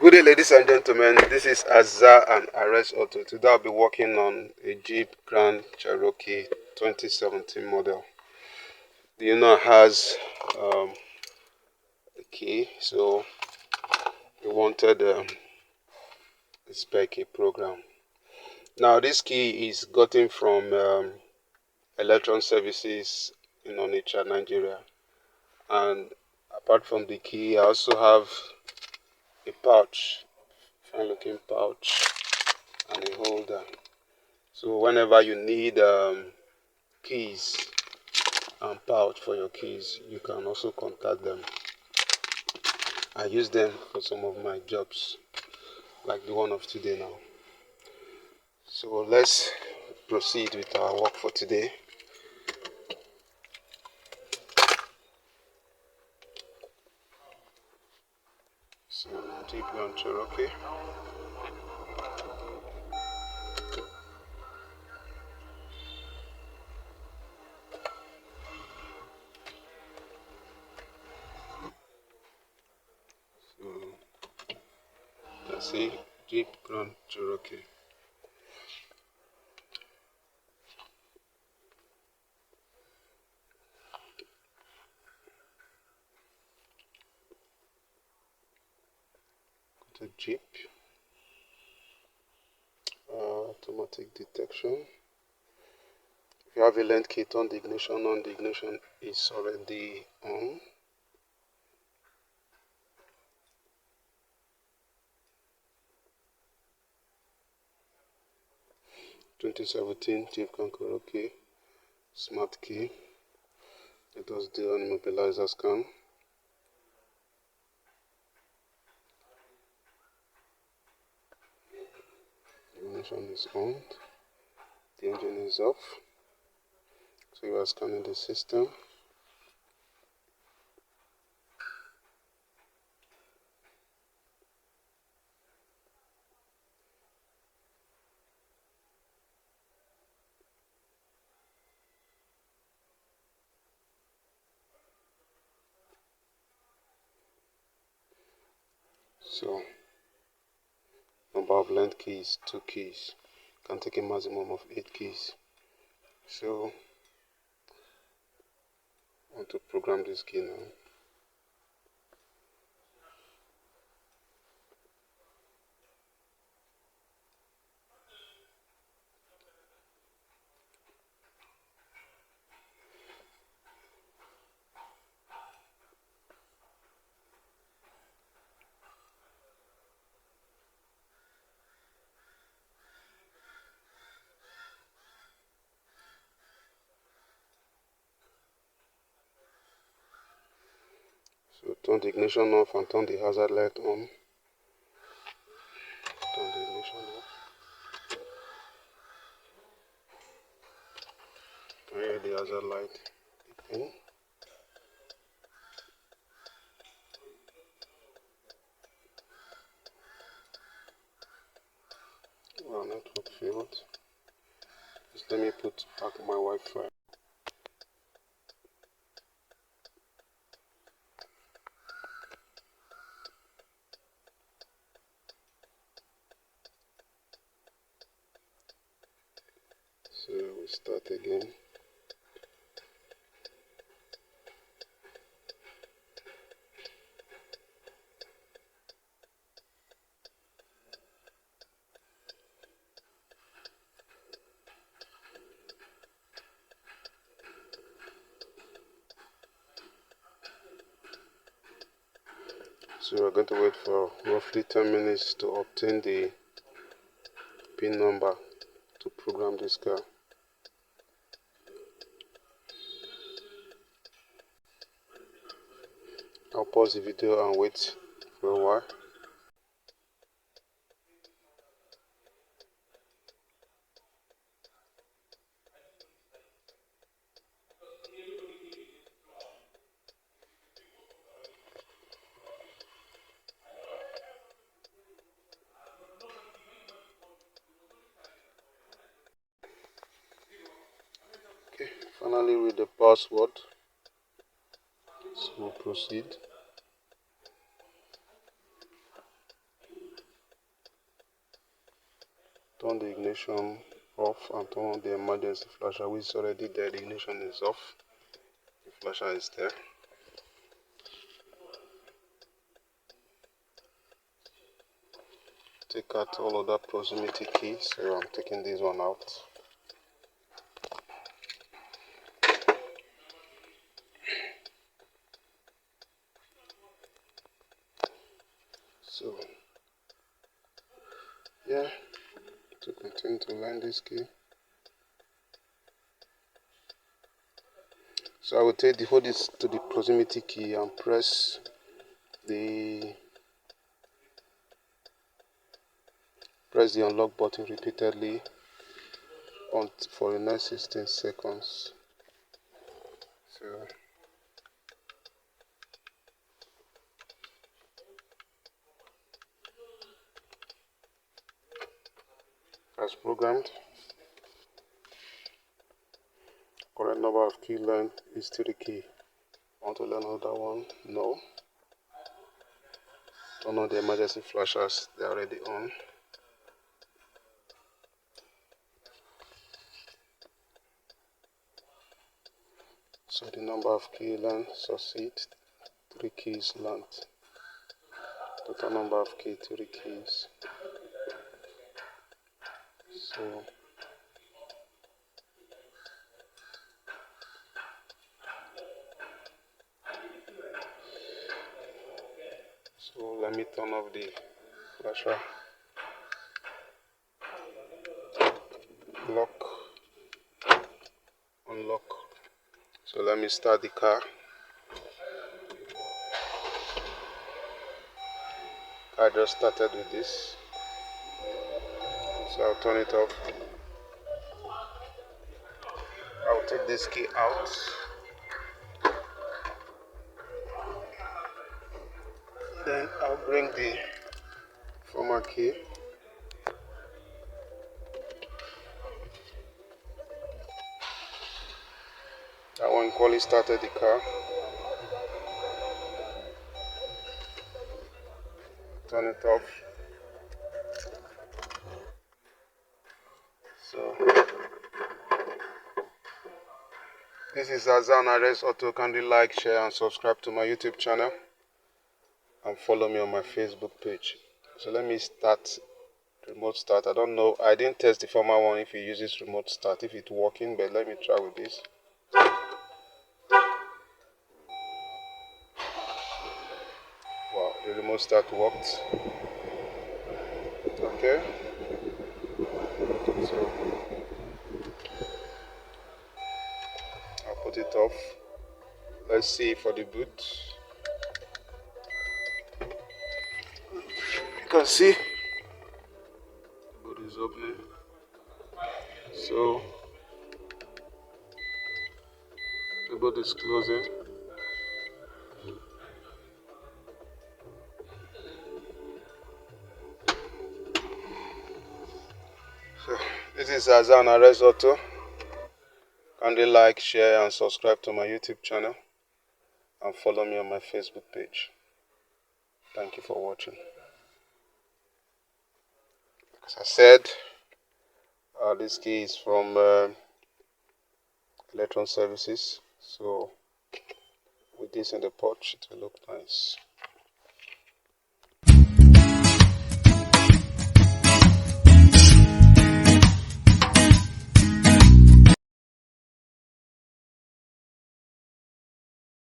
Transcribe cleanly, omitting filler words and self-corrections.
Good day, ladies and gentlemen. This is Azza and Arrest Auto. Today I'll be working on a Jeep Grand Cherokee 2017 model. The owner has a key, so we wanted a spare key program. Now, this key is gotten from Electron Services in Onitsha, Nigeria. And apart from the key, I also have a pouch, fine-looking pouch, and a holder. So whenever you need keys and pouch for your keys, you can also contact them. I use them for some of my jobs, like the one of today now. So let's proceed with our work for today. So Jeep Grand Cherokee. So let's see, Jeep Grand Cherokee. The Jeep automatic detection. If you have a length key, turn the ignition on. The ignition is already on. (2017) Jeep Grand Cherokee smart key. Let us do an immobilizer scan. Ignition is on. The engine is off. So you are scanning the system. So number of length keys, 2 keys. Can take a maximum of 8 keys. So I want to program this key now. So turn the ignition off and turn the hazard light on. Turn the ignition off. Can you hear the hazard light beeping? Well, network failed. Just let me put back my Wi-Fi. So we start again. So we're going to wait for roughly 10 minutes to obtain the PIN number to program this car. I'll pause the video and wait for a while. Okay, finally with the password. So we'll proceed. turn the ignition off and turn on the emergency flasher, which is already there. The ignition is off, the flasher is there. Take out all of that proximity key, so I'm taking this one out. So yeah, to continue to line this key. So I will hold this to the proximity key and press the unlock button repeatedly for the next 16 seconds. So as programmed. Correct number of key length is 3 key. Want to learn another one? No. Turn on the emergency flashers, they're already on. So the number of key length succeed, 3 keys length. Total number of key, 3 keys. So let me turn off the flasher. Lock, unlock. So let me start the car. I just started with this. So I'll turn it off. I'll take this key out. Then I'll bring the former key. That one equally started the car. Turn it off. So this is Autel Auto. Kindly like, share and subscribe to my YouTube channel and follow me on my Facebook page. So let me start remote start. I don't know, I didn't test the former one if it uses remote start, if it's working, but let me try with this. Wow, the remote start worked. Okay, so I'll put it off. Let's see for the boot. You can see the boot is opening. So the boot is closing. So this is Autel Auto. Kindly like, share and subscribe to my YouTube channel and follow me on my Facebook page. Thank you for watching. As I said, this key is from Electron Services, so with this in the pouch it will look nice.